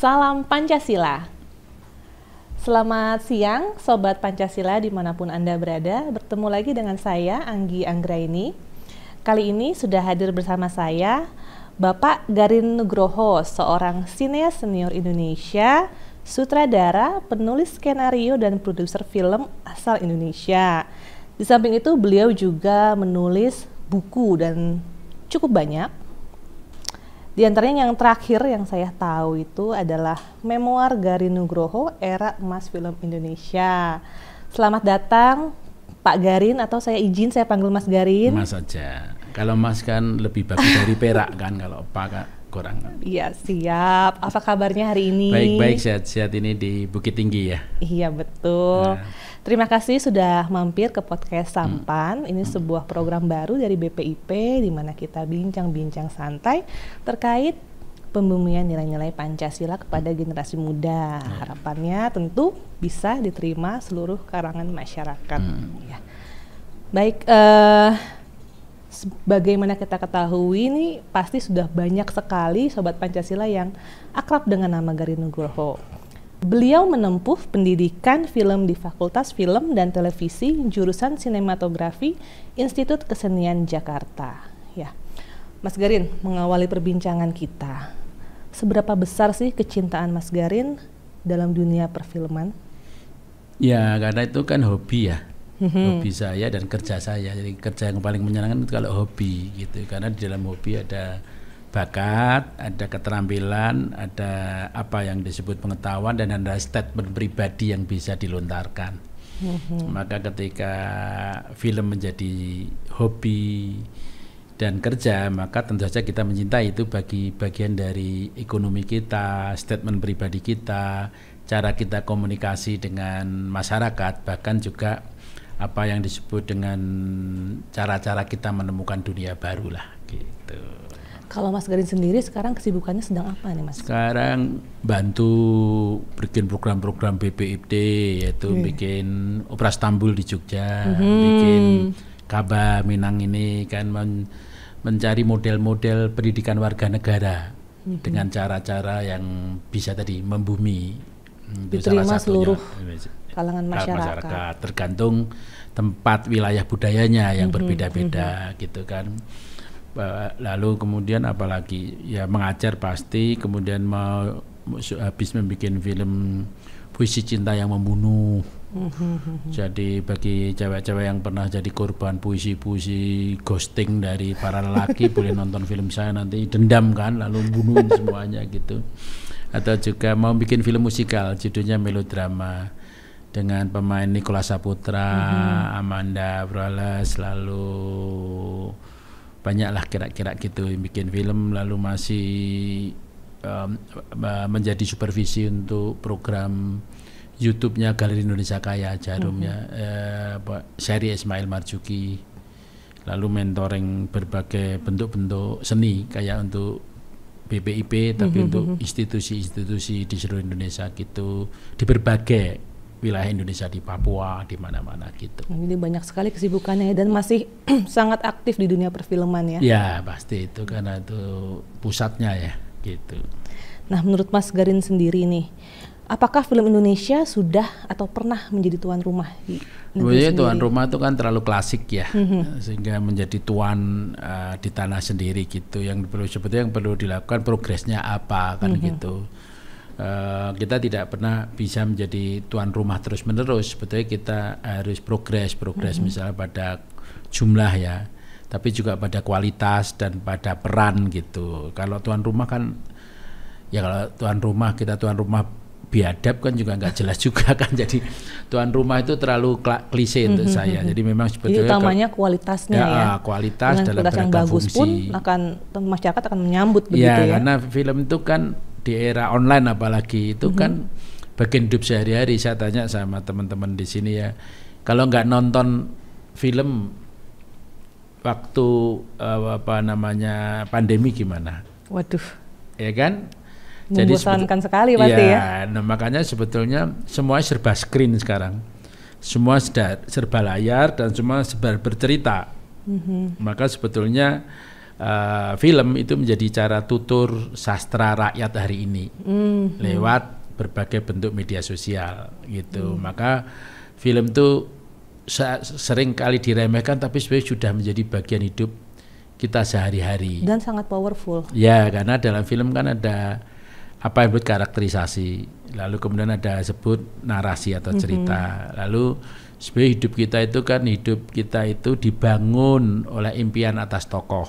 Salam Pancasila. Selamat siang Sobat Pancasila dimanapun Anda berada. Bertemu lagi dengan saya Anggi Anggraini. Kali ini sudah hadir bersama saya Bapak Garin Nugroho, seorang sineas senior Indonesia, sutradara, penulis skenario dan produser film asal Indonesia. Di samping itu beliau juga menulis buku dan cukup banyak. Di antaranya yang terakhir yang saya tahu itu adalah Memoir Garin Nugroho, Era Emas Film Indonesia. Selamat datang Pak Garin, atau saya izin saya panggil Mas Garin. Mas saja. Kalau Mas kan lebih bagus dari perak kan, kalau Pak kan kurang. Iya, siap. Apa kabarnya hari ini? Baik-baik, sehat-sehat ini di Bukit Tinggi ya. Iya, betul. Terima kasih sudah mampir ke podcast Sampan. Ini sebuah program baru dari BPIP di mana kita bincang-bincang santai terkait pembumian nilai-nilai Pancasila kepada generasi muda. Harapannya tentu bisa diterima seluruh kalangan masyarakat. Ya. Baik, sebagaimana kita ketahui ini pasti sudah banyak sekali Sobat Pancasila yang akrab dengan nama Garin Nugroho. Beliau menempuh pendidikan film di Fakultas Film dan Televisi jurusan Sinematografi Institut Kesenian Jakarta. Ya, Mas Garin, mengawali perbincangan kita, seberapa besar sih kecintaan Mas Garin dalam dunia perfilman? Ya, karena itu kan hobi ya, hobi saya dan kerja saya. Jadi kerja yang paling menyenangkan itu kalau hobi gitu, karena di dalam hobi ada bakat, ada keterampilan, ada apa yang disebut pengetahuan, dan ada statement pribadi yang bisa dilontarkan. Maka ketika film menjadi hobi dan kerja, maka tentu saja kita mencintai itu bagi bagian dari ekonomi kita, statement pribadi kita, cara kita komunikasi dengan masyarakat, bahkan juga apa yang disebut dengan cara-cara kita menemukan dunia baru lah gitu. Kalau Mas Garin sendiri sekarang kesibukannya sedang apa nih Mas? Sekarang bantu bikin program-program BPIP, yaitu bikin Opera Stambul di Jogja, bikin Kaba Minang ini kan mencari model-model pendidikan warga negara dengan cara-cara yang bisa tadi membumi. Diterima seluruh kalangan masyarakat. Tergantung tempat wilayah budayanya yang berbeda-beda gitu kan. Lalu kemudian apalagi ya mengajar pasti, kemudian mau habis membuat film Puisi Cinta yang Membunuh. Jadi bagi cewek-cewek yang pernah jadi korban puisi-puisi ghosting dari para lelaki boleh nonton film saya nanti, dendam kan, lalu bunuhin semuanya gitu. Atau juga mau bikin film musikal judulnya Melodrama dengan pemain Nicholas Saputra, Amanda Brales, lalu banyaklah kira-kira gitu yang bikin film. Lalu masih menjadi supervisi untuk program YouTube-nya Galeri Indonesia Kaya, Jarumnya Syari Ismail Marzuki. Lalu mentoring berbagai bentuk-bentuk seni kayak untuk BPIP, tapi untuk institusi-institusi di seluruh Indonesia gitu, di berbagai wilayah Indonesia, di Papua, di mana-mana gitu. Jadi banyak sekali kesibukannya dan masih sangat aktif di dunia perfilman ya? Ya pasti itu karena itu pusatnya ya gitu. Nah, menurut Mas Garin sendiri nih, apakah film Indonesia sudah atau pernah menjadi tuan rumah di negeri sendiri? Tuan rumah itu kan terlalu klasik ya, sehingga menjadi tuan di tanah sendiri gitu. Yang perlu dilakukan progresnya apa kan gitu. Kita tidak pernah bisa menjadi tuan rumah terus-menerus. Sebetulnya kita harus progres misalnya pada jumlah ya, tapi juga pada kualitas dan pada peran gitu. Kalau tuan rumah kan, ya kalau kita tuan rumah biadab kan juga nggak jelas juga kan. Jadi tuan rumah itu terlalu klise untuk saya. Jadi memang sebetulnya utamanya kualitasnya ya. Kualitas dengan dalam kualitas yang bagus fungsi. Pun masyarakat akan menyambut begitu ya. Karena film itu kan di era online apalagi itu kan bagian hidup sehari-hari. Saya tanya sama teman-teman di sini ya, kalau nggak nonton film waktu pandemi gimana? Waduh. Ya kan? Membosankan sekali pasti ya. Nah makanya sebetulnya semua serba screen sekarang, semua serba layar dan semua serba bercerita. Maka sebetulnya film itu menjadi cara tutur sastra rakyat hari ini lewat berbagai bentuk media sosial gitu. Maka film itu sering kali diremehkan tapi sebenarnya sudah menjadi bagian hidup kita sehari-hari. Dan sangat powerful. Ya, karena dalam film kan ada apa yang disebut karakterisasi, lalu kemudian ada sebut narasi atau cerita. Lalu sebenarnya hidup kita itu dibangun oleh impian atas tokoh,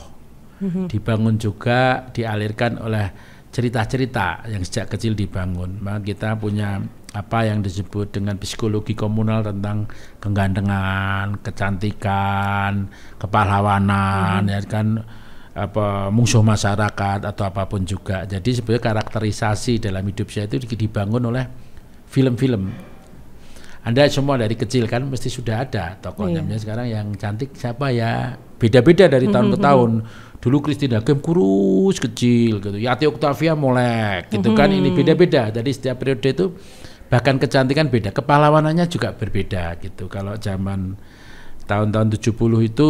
dibangun juga dialirkan oleh cerita-cerita yang sejak kecil dibangun. Maka kita punya apa yang disebut dengan psikologi komunal tentang kegandengan, kecantikan, kepahlawanan, ya kan, apa musuh masyarakat atau apapun juga. Jadi sebenarnya karakterisasi dalam hidup saya itu dibangun oleh film-film. Anda semua dari kecil kan mesti sudah ada tokohnya. Sekarang yang cantik siapa ya? Beda-beda dari tahun ke tahun. Dulu Christine Hakim kurus kecil gitu. Yati Octavia molek gitu kan. Ini beda-beda. Jadi setiap periode itu bahkan kecantikan beda, kepahlawanannya juga berbeda gitu. Kalau zaman tahun-tahun 70 itu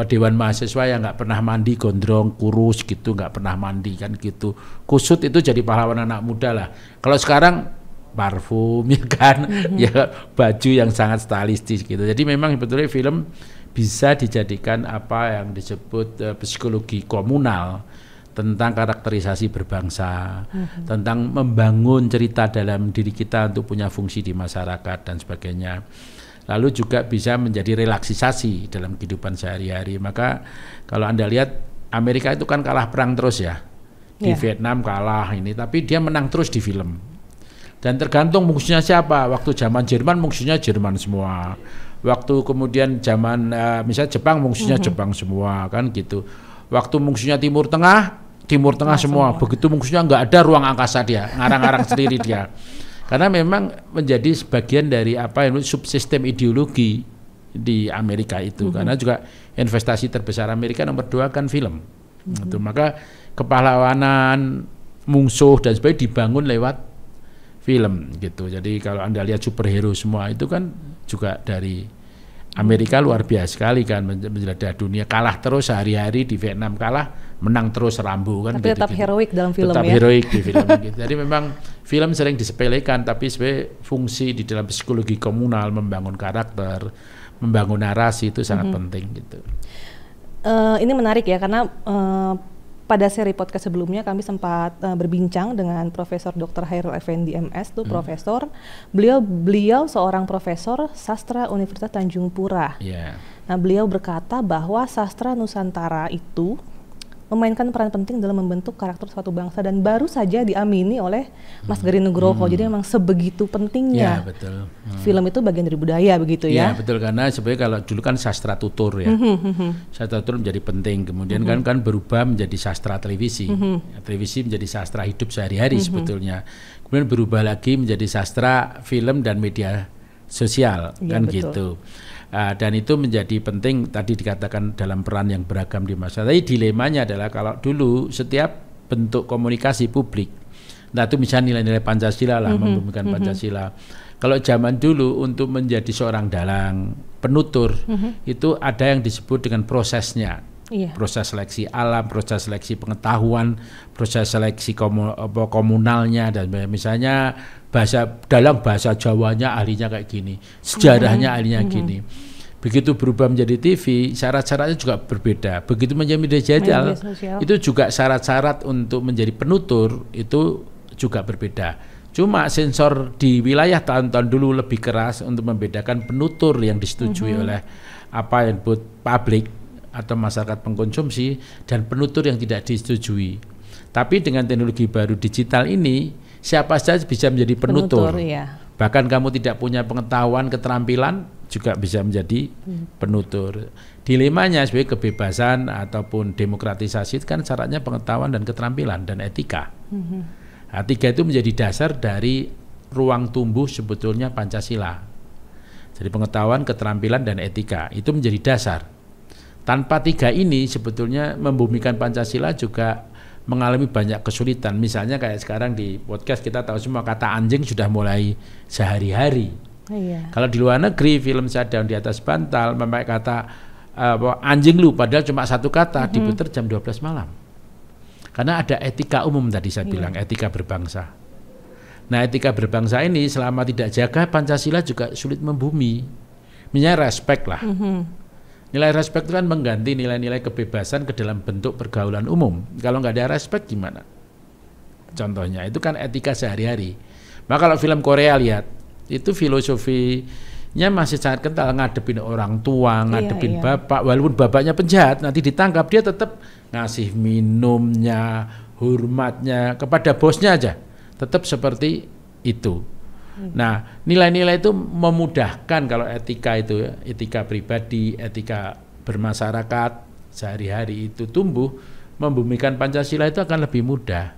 dewan mahasiswa yang nggak pernah mandi, gondrong, kurus gitu, nggak pernah mandi kan gitu. Kusut itu jadi pahlawan anak muda lah. Kalau sekarang parfum ya kan, ya baju yang sangat stylistis gitu. Jadi memang sebetulnya film bisa dijadikan apa yang disebut psikologi komunal tentang karakterisasi berbangsa, tentang membangun cerita dalam diri kita untuk punya fungsi di masyarakat dan sebagainya. Lalu juga bisa menjadi relaksisasi dalam kehidupan sehari-hari. Maka kalau Anda lihat Amerika itu kan kalah perang terus ya. Di Vietnam kalah ini, tapi dia menang terus di film. Dan tergantung musuhnya siapa. Waktu zaman Jerman musuhnya Jerman semua. Waktu kemudian zaman misalnya Jepang musuhnya Jepang semua kan gitu. Waktu musuhnya Timur Tengah semua. Begitu musuhnya nggak ada ruang angkasa dia, ngarang-ngarang sendiri dia. Karena memang menjadi sebagian dari apa yang subsistem ideologi di Amerika itu. Karena juga investasi terbesar Amerika nomor 2 kan film. Gitu. Maka kepahlawanan, musuh dan sebagainya dibangun lewat film gitu. Jadi kalau Anda lihat superhero semua itu kan juga dari Amerika luar biasa sekali kan, menjelajah dunia, kalah terus sehari-hari, di Vietnam kalah, menang terus Rambo kan. Tapi tetap heroik dalam film tetap heroik di film gitu. Jadi memang film sering disepelekan, tapi sebenarnya fungsi di dalam psikologi komunal, membangun karakter, membangun narasi itu sangat penting gitu. Ini menarik ya, karena pada seri podcast sebelumnya kami sempat berbincang dengan Profesor Dr. Hairul Effendi MS, tuh profesor. Beliau seorang profesor sastra Universitas Tanjung Pura. Nah, beliau berkata bahwa sastra Nusantara itu memainkan peran penting dalam membentuk karakter suatu bangsa dan baru saja diamini oleh Mas Garin Nugroho. Jadi memang sebegitu pentingnya. Betul. Film itu bagian dari budaya begitu ya. Betul, karena sebenarnya kalau dulu kan sastra tutur ya. Sastra tutur menjadi penting, kemudian kan berubah menjadi sastra televisi. Televisi menjadi sastra hidup sehari-hari sebetulnya. Kemudian berubah lagi menjadi sastra film dan media sosial kan betul. Gitu. Dan itu menjadi penting tadi dikatakan dalam peran yang beragam di masyarakat. Tapi dilemanya adalah kalau dulu setiap bentuk komunikasi publik, nah itu misalnya nilai-nilai Pancasila lah, membumikan Pancasila. Kalau zaman dulu untuk menjadi seorang dalang, penutur, itu ada yang disebut dengan prosesnya. Proses seleksi alam, proses seleksi pengetahuan, proses seleksi komunalnya, dan misalnya dalam bahasa Jawanya ahlinya kayak gini, sejarahnya ahlinya gini. Begitu berubah menjadi TV, syarat-syaratnya juga berbeda. Begitu menjadi media sosial, itu juga syarat-syarat untuk menjadi penutur itu juga berbeda. Cuma sensor di wilayah tahun-tahun dulu lebih keras untuk membedakan penutur yang disetujui oleh apa yang disebut publik atau masyarakat pengkonsumsi dan penutur yang tidak disetujui. Tapi dengan teknologi baru digital ini, siapa saja bisa menjadi penutur. Bahkan kamu tidak punya pengetahuan, keterampilan juga bisa menjadi penutur. Dilemanya sebagai kebebasan ataupun demokratisasi kan syaratnya pengetahuan dan keterampilan dan etika. Nah, 3 itu menjadi dasar dari ruang tumbuh sebetulnya Pancasila. Jadi pengetahuan, keterampilan dan etika itu menjadi dasar. Tanpa 3 ini sebetulnya membumikan Pancasila juga mengalami banyak kesulitan. Misalnya kayak sekarang di podcast kita tahu semua kata anjing sudah mulai sehari-hari. Kalau di luar negeri film Daun di Atas Bantal memakai kata anjing lu padahal cuma satu kata diputar jam 12 malam. Karena ada etika umum tadi saya bilang, etika berbangsa. Nah, etika berbangsa ini selama tidak jaga Pancasila juga sulit membumi. Misalnya respect lah. Nilai respect itu kan mengganti nilai-nilai kebebasan ke dalam bentuk pergaulan umum. Kalau nggak ada respect gimana? Contohnya itu kan etika sehari-hari. Maka kalau film Korea lihat, itu filosofinya masih sangat kental, ngadepin orang tua, ngadepin bapak, walaupun bapaknya penjahat, nanti ditangkap dia tetap ngasih minumnya, hormatnya kepada bosnya aja, tetap seperti itu. Nah, nilai-nilai itu memudahkan kalau etika itu, etika pribadi, etika bermasyarakat sehari-hari itu tumbuh, membumikan Pancasila itu akan lebih mudah.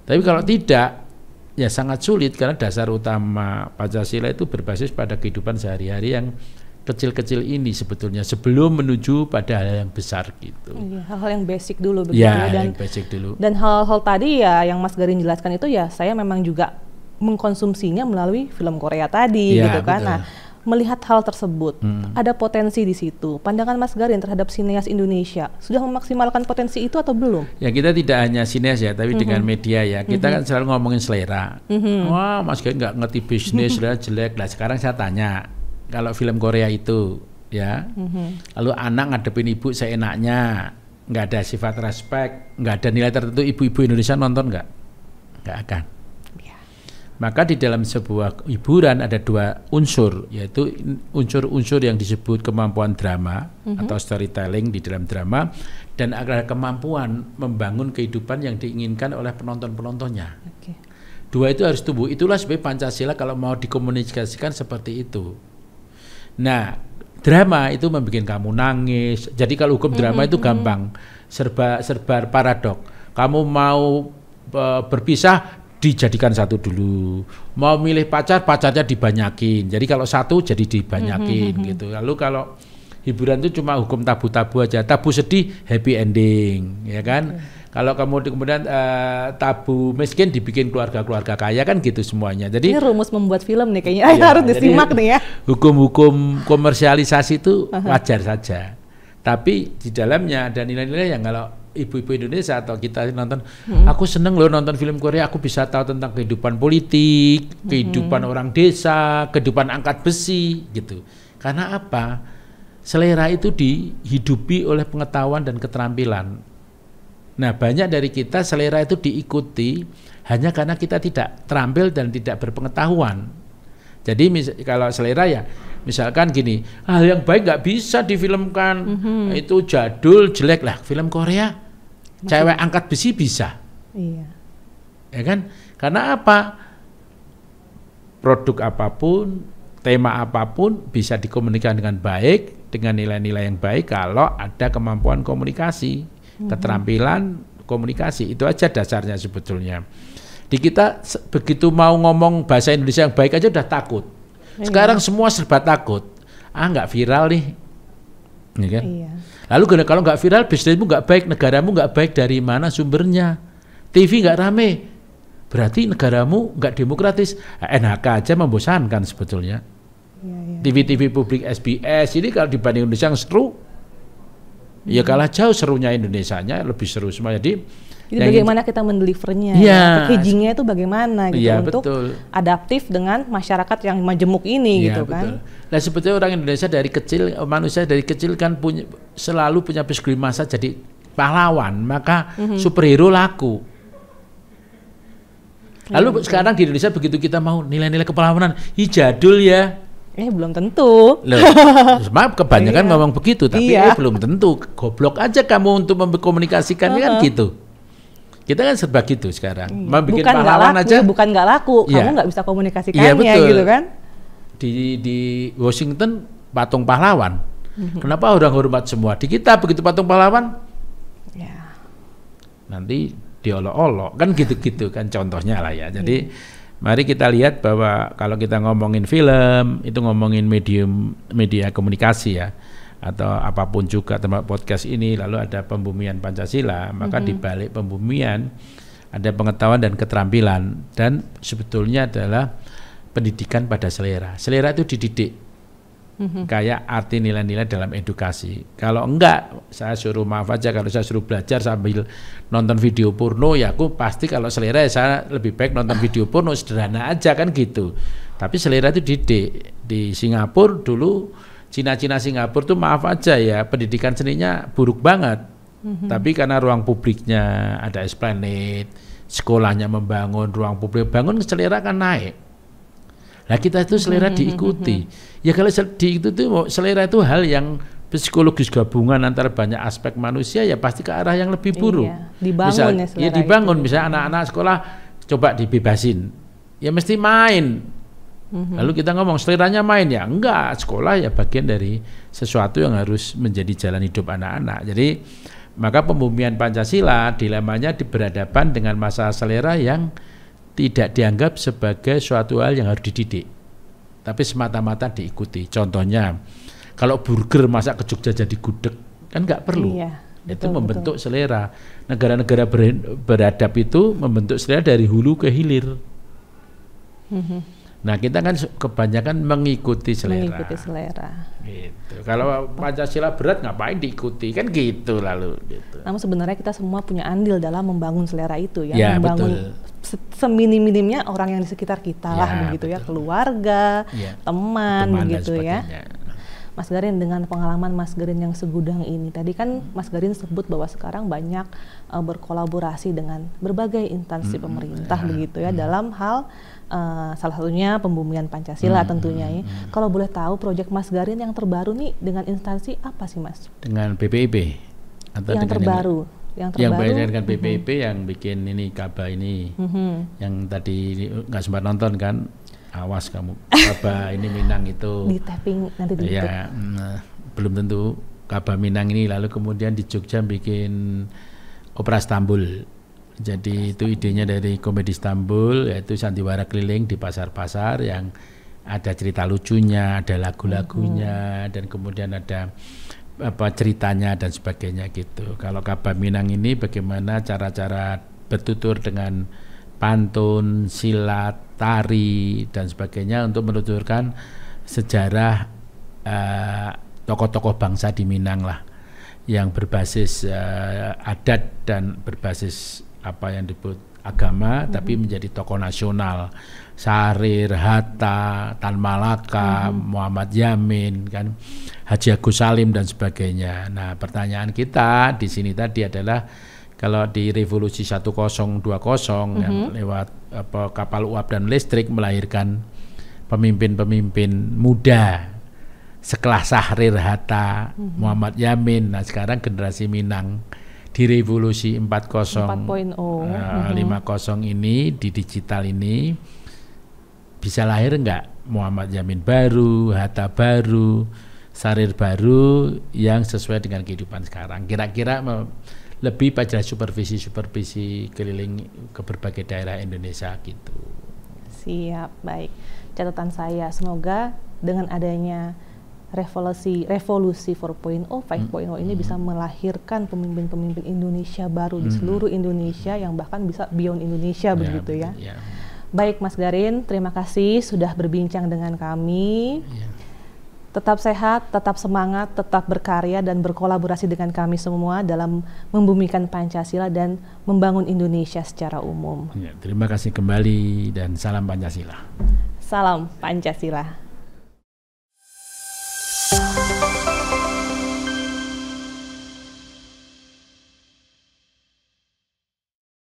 Tapi kalau tidak, ya sangat sulit karena dasar utama Pancasila itu berbasis pada kehidupan sehari-hari yang kecil-kecil ini sebetulnya sebelum menuju pada hal yang besar gitu. Hal-hal yang basic dulu begitu ya. Dan yang basic dulu. Dan hal-hal tadi ya yang Mas Garin jelaskan itu ya saya memang juga mengkonsumsinya melalui film Korea tadi gitu kan. Betul. Nah, melihat hal tersebut, ada potensi di situ. Pandangan Mas Garin terhadap sineas Indonesia sudah memaksimalkan potensi itu atau belum? Ya kita tidak hanya sineas ya, tapi dengan media ya. Kita kan selalu ngomongin selera. Wah, Mas Garin nggak ngerti bisnis, selera jelek. Nah, sekarang saya tanya, kalau film Korea itu ya, lalu anak ngadepin ibu seenaknya, nggak ada sifat respect, nggak ada nilai tertentu, ibu-ibu Indonesia nonton nggak? Nggak akan. Maka di dalam sebuah hiburan ada dua unsur, yaitu unsur-unsur yang disebut kemampuan drama atau storytelling di dalam drama, dan ada kemampuan membangun kehidupan yang diinginkan oleh penonton-penontonnya. Dua itu harus tumbuh. Itulah sebab Pancasila kalau mau dikomunikasikan seperti itu. Nah, drama itu membuat kamu nangis. Jadi kalau hukum drama itu gampang, serba paradok. Kamu mau berpisah, dijadikan satu dulu, mau milih pacarnya dibanyakin, jadi kalau satu jadi dibanyakin gitu. Lalu kalau hiburan itu cuma hukum tabu-tabu aja, tabu sedih happy ending, ya kan? Kalau kemudian tabu miskin dibikin keluarga-keluarga kaya kan gitu semuanya. Jadi ini rumus membuat film nih kayaknya, harus disimak nih ya. Hukum-hukum komersialisasi itu wajar saja, tapi di dalamnya ada nilai-nilai yang kalau ibu-ibu Indonesia atau kita nonton, aku seneng loh nonton film Korea, aku bisa tahu tentang kehidupan politik, kehidupan orang desa, kehidupan angkat besi gitu. Karena apa? Selera itu dihidupi oleh pengetahuan dan keterampilan. Nah, banyak dari kita selera itu diikuti hanya karena kita tidak terampil dan tidak berpengetahuan. Jadi kalau selera ya, misalkan gini, hal yang baik nggak bisa difilmkan, itu jadul, jelek lah. Film Korea cewek angkat besi bisa, ya kan? Karena apa? Produk apapun, tema apapun bisa dikomunikasikan dengan baik, dengan nilai-nilai yang baik kalau ada kemampuan komunikasi, keterampilan komunikasi. Itu aja dasarnya sebetulnya. Di kita begitu mau ngomong bahasa Indonesia yang baik aja udah takut. Sekarang semua serba takut. Nggak viral nih, ya kan? Lalu kalau nggak viral, bisnismu nggak baik, negaramu nggak baik, dari mana sumbernya? TV nggak rame, berarti negaramu nggak demokratis. NHK aja membosankan sebetulnya. TV-TV publik SBS ini kalau dibanding Indonesia yang seru, ya kalah jauh serunya Indonesianya, lebih seru semua. Jadi bagaimana kita mendelivernya, packagingnya itu bagaimana gitu untuk adaptif dengan masyarakat yang majemuk ini gitu kan. Nah sebetulnya orang Indonesia dari kecil, manusia dari kecil kan selalu punya psikologi masa jadi pahlawan, maka superhero laku. Lalu sekarang di Indonesia begitu kita mau nilai-nilai kepahlawanan, jadul ya. Belum tentu. Loh, maaf kebanyakan ngomong begitu, tapi belum tentu. Goblok aja kamu untuk mengkomunikasikannya kan gitu. Kita kan serba gitu sekarang. Membikin pahlawan aja. Bukan nggak laku, kamu nggak bisa komunikasikannya gitu kan. Di Washington patung pahlawan. Kenapa orang hormat semua? Di kita begitu patung pahlawan, nanti diolok-olok kan gitu-gitu kan contohnya lah ya. Jadi mari kita lihat bahwa kalau kita ngomongin film itu ngomongin media komunikasi ya, atau apapun juga termasuk podcast ini, lalu ada pembumian Pancasila, maka di balik pembumian ada pengetahuan dan keterampilan, dan sebetulnya adalah pendidikan pada selera. Selera itu dididik. kayak arti nilai-nilai dalam edukasi. Kalau enggak, saya suruh maaf aja, kalau saya suruh belajar sambil nonton video porno, ya aku pasti kalau selera ya saya lebih baik nonton video porno, sederhana aja kan gitu. Tapi selera itu didik. Di Singapura dulu, Cina-Cina Singapura tuh maaf aja ya, pendidikan seninya buruk banget. Tapi karena ruang publiknya ada esplanade, sekolahnya membangun, ruang publik bangun, selera kan naik. Nah kita itu selera diikuti. Ya kalau diikuti selera itu hal yang psikologis gabungan antara banyak aspek manusia, ya pasti ke arah yang lebih buruk. Iya, dibangun ya selera ya dibangun, itu. Misalnya anak-anak sekolah coba dibebasin, ya mesti main. Lalu kita ngomong seleranya main, ya enggak, sekolah ya bagian dari sesuatu yang harus menjadi jalan hidup anak-anak. Jadi maka pembumian Pancasila dilemanya berhadapan dengan masalah selera yang tidak dianggap sebagai suatu hal yang harus dididik, tapi semata-mata diikuti. Contohnya, kalau burger masak ke Jogja jadi gudeg, kan nggak perlu. Iya, Itu membentuk selera. Negara-negara beradab itu membentuk selera dari hulu ke hilir. Nah kita kan kebanyakan mengikuti selera. Mengikuti selera. Gitu. Kalau Pancasila berat ngapain diikuti, kan gitu lalu. Gitu. Namun sebenarnya kita semua punya andil dalam membangun selera itu ya, Ya membangun seminim-minimnya orang yang di sekitar kita lah, begitu ya, keluarga, teman begitu ya. Mas Garin, dengan pengalaman Mas Garin yang segudang ini, tadi kan Mas Garin sebut bahwa sekarang banyak berkolaborasi dengan berbagai instansi pemerintah begitu ya, dalam hal salah satunya pembumian Pancasila tentunya ya. Kalau boleh tahu proyek Mas Garin yang terbaru nih dengan instansi apa sih Mas? Dengan BPIP atau yang dengan terbaru? Yang terbaru dengan BPIP yang bikin ini Kaba ini, yang tadi nggak sempat nonton kan, awas kamu, Kaba ini Minang itu di tapping nanti di YouTube. Ya, belum tentu Kaba Minang ini, lalu kemudian di Jogja bikin Opera Istanbul. Jadi itu idenya dari Komedi Istanbul, yaitu sandiwara keliling di pasar-pasar yang ada cerita lucunya, ada lagu-lagunya, dan kemudian ada ceritanya dan sebagainya gitu. Kalau Kaba Minang ini bagaimana cara-cara bertutur dengan pantun, silat, tari dan sebagainya untuk menuturkan sejarah tokoh-tokoh bangsa di Minang lah, yang berbasis adat dan berbasis apa yang disebut agama, tapi menjadi tokoh nasional. Syahrir, Hatta, Tan Malaka, Muhammad Yamin, kan, Haji Agus Salim dan sebagainya. Nah, pertanyaan kita di sini tadi adalah kalau di revolusi 1020 yang lewat kapal uap dan listrik melahirkan pemimpin-pemimpin muda sekelas Syahrir, Hatta, Muhammad Yamin. Nah, sekarang generasi Minang di revolusi 4.0 50 ini, di digital ini, bisa lahir enggak Muhammad Yamin baru, Hatta baru, Syahrir baru yang sesuai dengan kehidupan sekarang. Kira-kira lebih pada supervisi keliling ke berbagai daerah Indonesia gitu. Siap, baik. Catatan saya, semoga dengan adanya revolusi 4.0, 5.0 ini bisa melahirkan pemimpin-pemimpin Indonesia baru di seluruh Indonesia, yang bahkan bisa beyond Indonesia begitu ya. Baik Mas Garin, terima kasih sudah berbincang dengan kami. Tetap sehat, tetap semangat, tetap berkarya dan berkolaborasi dengan kami semua dalam membumikan Pancasila dan membangun Indonesia secara umum. Terima kasih kembali dan salam Pancasila. Salam Pancasila.